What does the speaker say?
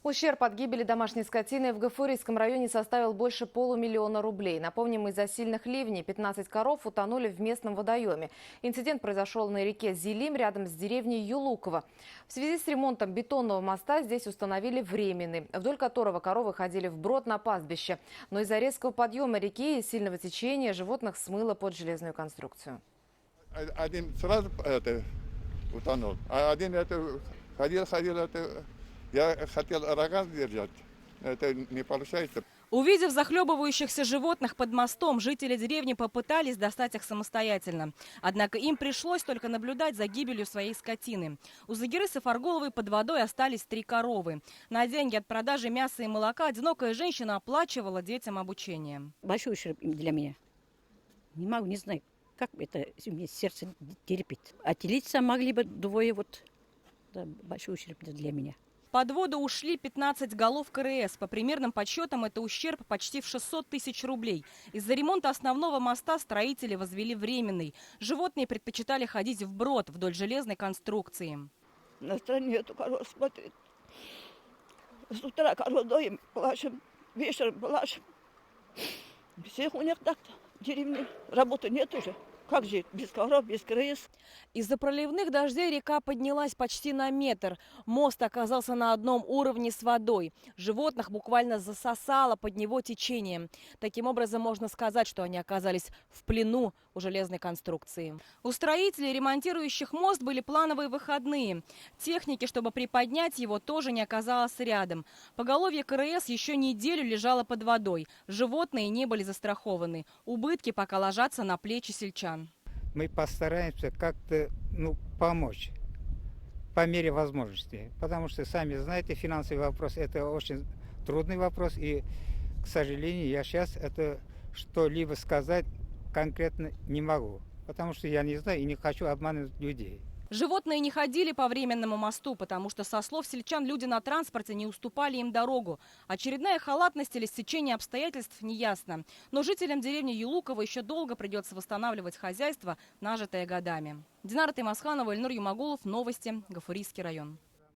Ущерб от гибели домашней скотины в Гафурийском районе составил больше полумиллиона рублей. Напомним, из-за сильных ливней 15 коров утонули в местном водоеме. Инцидент произошел на реке Зилим рядом с деревней Юлуково. В связи с ремонтом бетонного моста здесь установили временный, вдоль которого коровы ходили вброд на пастбище. Но из-за резкого подъема реки и сильного течения животных смыло под железную конструкцию. Один сразу утонул, а один ходил. Я хотел рога держать, это не получается. Увидев захлебывающихся животных под мостом, жители деревни попытались достать их самостоятельно. Однако им пришлось только наблюдать за гибелью своей скотины. У Загиры Сафарголовой под водой остались 3 коровы. На деньги от продажи мяса и молока одинокая женщина оплачивала детям обучение. Большой ущерб для меня. Не знаю, как это мне сердце терпит. Отделиться могли бы двое, да, большой ущерб для меня. Под воду ушли 15 голов КРС. По примерным подсчетам, это ущерб почти в 600 тысяч рублей. Из-за ремонта основного моста строители возвели временный. Животные предпочитали ходить вброд вдоль железной конструкции. На стороне эту корову смотрит. С утра корову доим, плачем, вечером плачем. Всех у них так-то в деревне. Работы нет уже. Как же без коров, без КРС? Из-за проливных дождей река поднялась почти на метр. Мост оказался на одном уровне с водой. Животных буквально засосало под него течением. Таким образом, можно сказать, что они оказались в плену у железной конструкции. У строителей, ремонтирующих мост, были плановые выходные. Техники, чтобы приподнять его, тоже не оказалось рядом. Поголовье КРС еще неделю лежало под водой. Животные не были застрахованы. Убытки пока ложатся на плечи сельчан. Мы постараемся как-то помочь по мере возможности. Потому что, сами знаете, финансовый вопрос – это очень трудный вопрос. И, к сожалению, я сейчас это что-либо сказать конкретно не могу. Потому что я не знаю и не хочу обманывать людей. Животные не ходили по временному мосту, потому что, со слов сельчан, люди на транспорте не уступали им дорогу. Очередная халатность или стечение обстоятельств неясно. Но жителям деревни Юлуково еще долго придется восстанавливать хозяйство, нажитое годами. Динара Таймасханова, Эльнур Юмагулов. Новости. Гафурийский район.